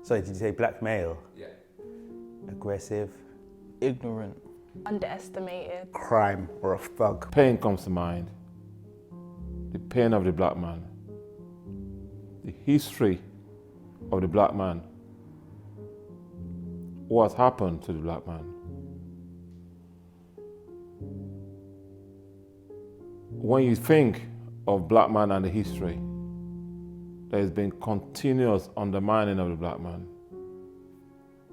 Sorry, did you say black male? Yeah. Aggressive. Ignorant. Underestimated. Crime or a thug. Pain comes to mind. The pain of the black man. The history of the black man. What happened to the black man? When you think of black man and the history, there has been continuous undermining of the black man.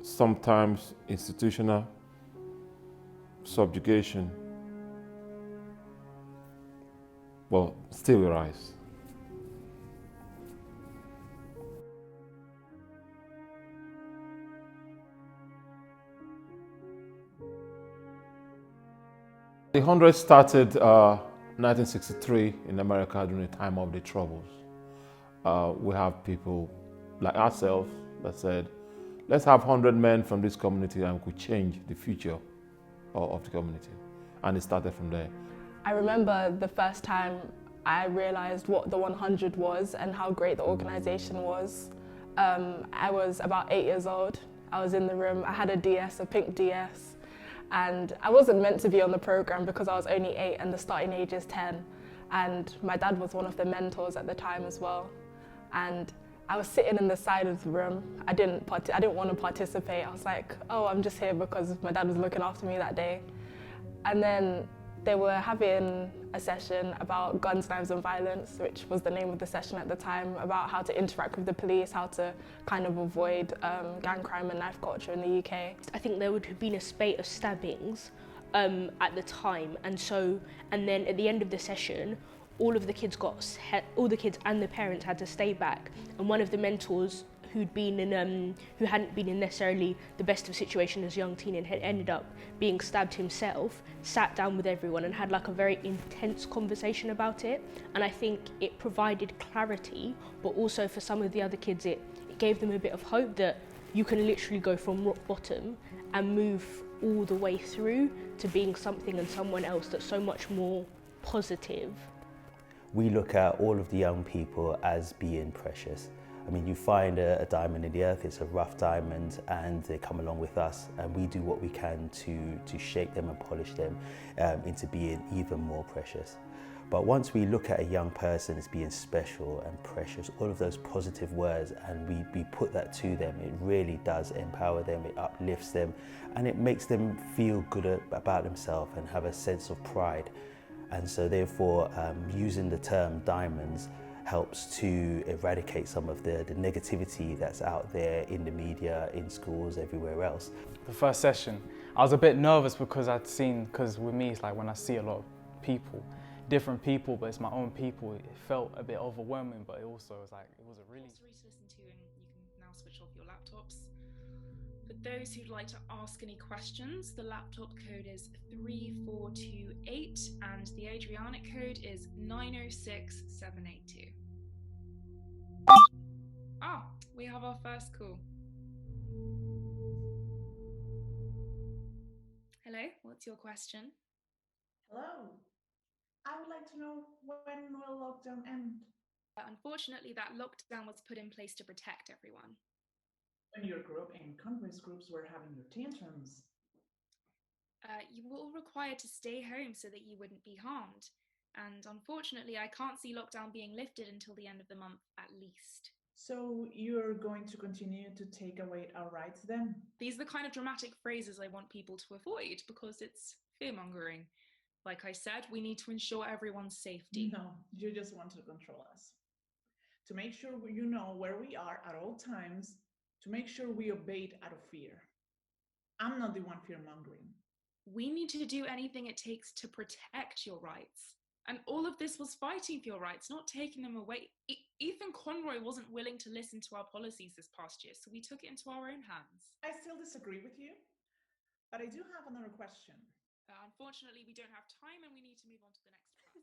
Sometimes institutional subjugation. Well, still we rise. The 100 started 1963 in America during the time of the Troubles. We have people like ourselves that said, let's have 100 men from this community and we could change the future of the community. And it started from there. I remember the first time I realised what the 100 was and how great the organisation was. I was about 8 years old. I was in the room, I had a DS, a pink DS, and I wasn't meant to be on the programme because I was only 8 and the starting age is 10. And my dad was one of the mentors at the time as well. And I was sitting in the side of the room. I didn't want to participate. I was like, oh, I'm just here because my dad was looking after me that day. And then they were having a session about guns, knives and violence, which was the name of the session at the time, about how to interact with the police, how to kind of avoid gang crime and knife culture in the UK. I think there would have been a spate of stabbings at the time, and then at the end of the session, all the kids and the parents had to stay back, and one of the mentors who hadn't been in necessarily the best of situations as a young teen and had ended up being stabbed himself, sat down with everyone and had like a very intense conversation about it. And I think it provided clarity, but also for some of the other kids it gave them a bit of hope that you can literally go from rock bottom and move all the way through to being something and someone else that's so much more positive. We look at all of the young people as being precious. I mean, you find a diamond in the earth, it's a rough diamond, and they come along with us, and we do what we can to shape them and polish them into being even more precious. But once we look at a young person as being special and precious, all of those positive words, and we put that to them, it really does empower them, it uplifts them, and it makes them feel good about themselves and have a sense of pride. And so therefore, using the term diamonds helps to eradicate some of the negativity that's out there in the media, in schools, everywhere else. The first session, I was a bit nervous because because with me it's like when I see a lot of people, different people, but it's my own people, it felt a bit overwhelming, but it also was like, it was a really... Free to listen to, and you can now switch off your laptops. For those who'd like to ask any questions, the laptop code is 3428 and the Adrianic code is 906782. Ah, we have our first call. Hello, what's your question? Hello. I would like to know, when will lockdown end? Unfortunately, that lockdown was put in place to protect everyone. When your group and congress groups were having your tantrums, you were all required to stay home so that you wouldn't be harmed. And unfortunately, I can't see lockdown being lifted until the end of the month at least. so you're going to continue to take away our rights then? These are the kind of dramatic phrases I want people to avoid because it's fear-mongering. Like I said, we need to ensure everyone's safety. No, you just want to control us. To make sure you know where we are at all times, to make sure we obeyed out of fear. I'm not the one fear-mongering. We need to do anything it takes to protect your rights. And all of this was fighting for your rights, not taking them away. Ethan Conroy wasn't willing to listen to our policies this past year, so we took it into our own hands. I still disagree with you, but I do have another question. Unfortunately, we don't have time and we need to move on to the next person.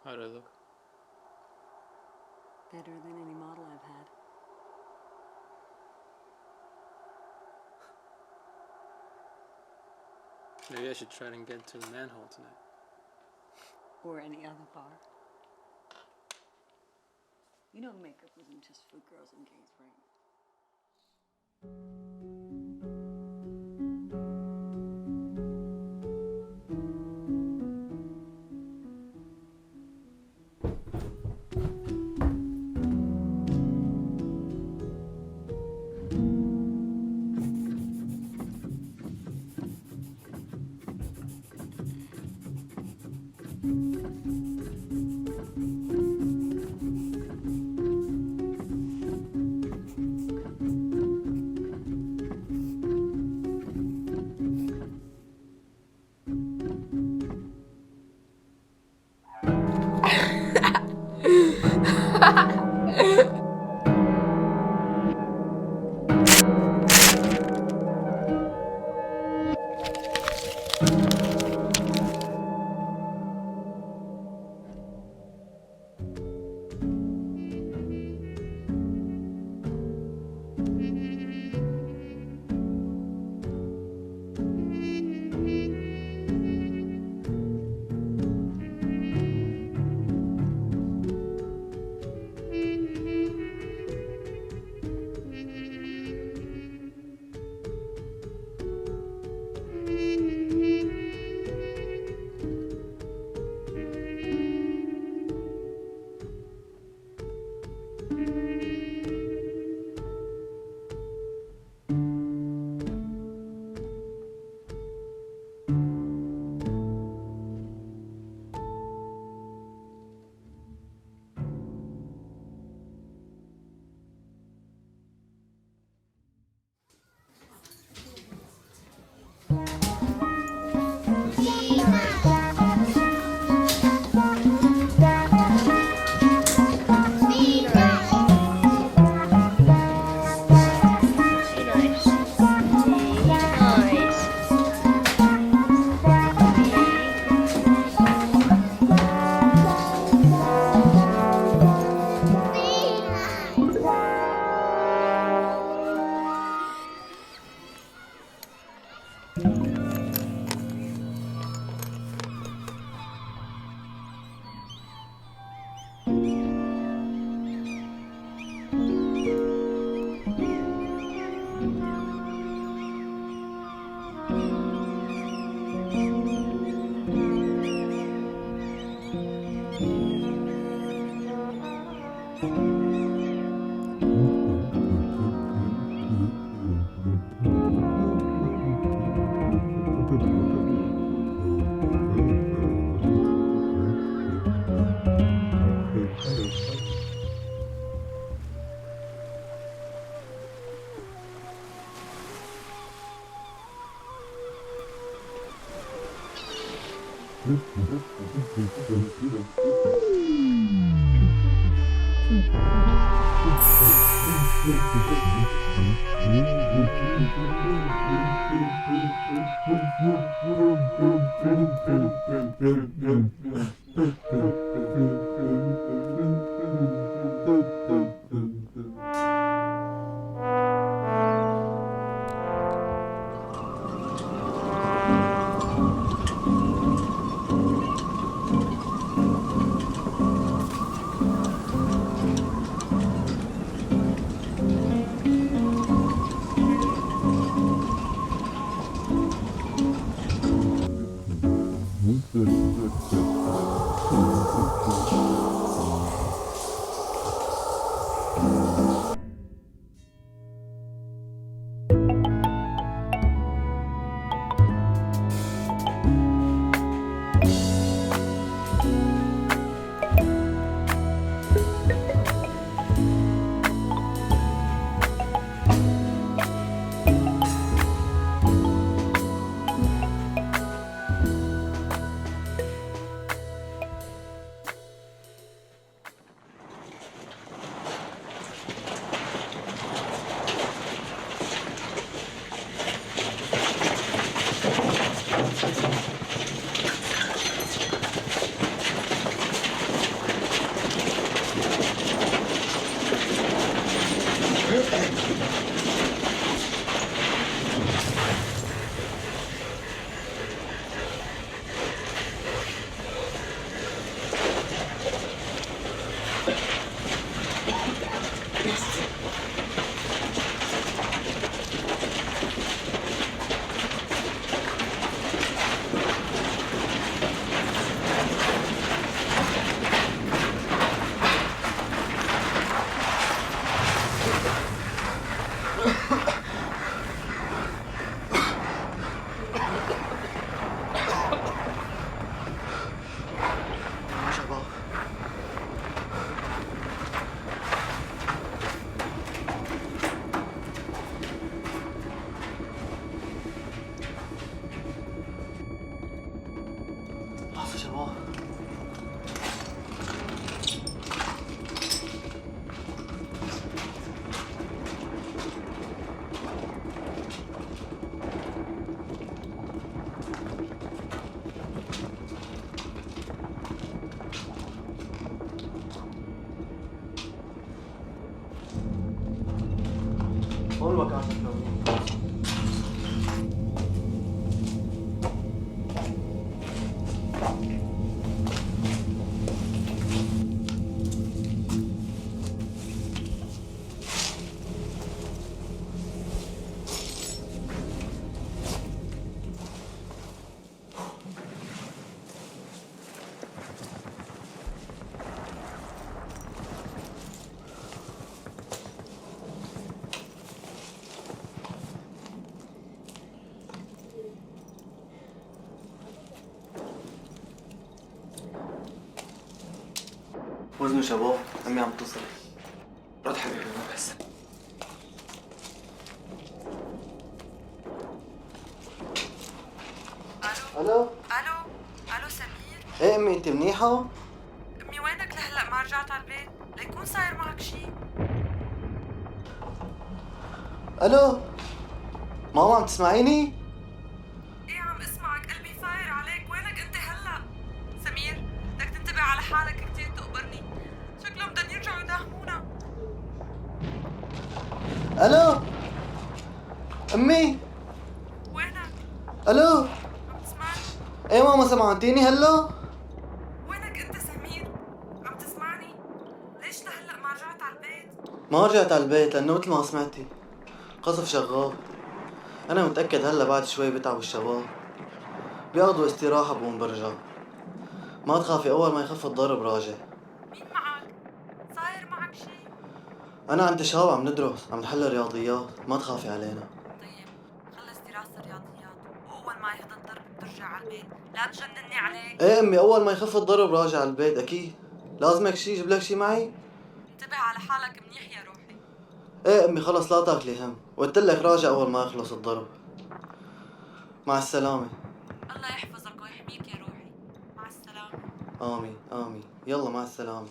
How do I look? Better than any model I've had. Maybe I should try and get to the Manhole tonight. Or any other bar. You know makeup isn't just for girls and gays, right? شباب. هون مكان التمرين. وزنوا شباب، أمي عم تتصل. رد حبيبي بس. الو الو سمير. ايه أمي أنت منيحة؟ امي وينك لهلا ما رجعت على البيت؟ ليكون صاير معك شيء. الو ماما عم تسمعيني؟ ايه عم اسمعك، قلبي فاير عليك، وينك انت هلا؟ سمير بدك تنتبه على حالك كثير تقبرني، شكلهم بدهم يرجعوا يداهمونا. الو أمي. وينك؟ الو عم تسمعني؟ ايه ماما سمعتيني هلا؟ وينك انت سمير؟ عم تسمعني؟ ليش لهلا ما رجعت على البيت؟ ما رجعت على البيت لأنه مثل ما سمعتي قصف شغال. أنا متأكد هلا بعد شوي بتعبوا الشباب، بياخدوا استراحة بقوم برجع. ما تخافي، أول ما يخف الضرب راجع. مين معك؟ صاير معك شيء؟ أنا عند شباب عم ندرس، عم نحل رياضيات، ما تخافي علينا. طيب خلص دراسة الرياضيات وأول ما يهدى الضرب بترجع على البيت، لا تجنني عليك. ايه أمي أول ما يخف الضرب راجع على البيت أكيد. لازمك شي جيب لك شي معي؟ انتبه على حالك منيح يا روحي. ايه أمي خلص لا تاكلي هم، قلت لك راجع أول ما يخلص الضرب. مع السلامة. الله يحفظك ويحميك يا روحي. مع السلامة. آمين آمين، يلا مع السلامة.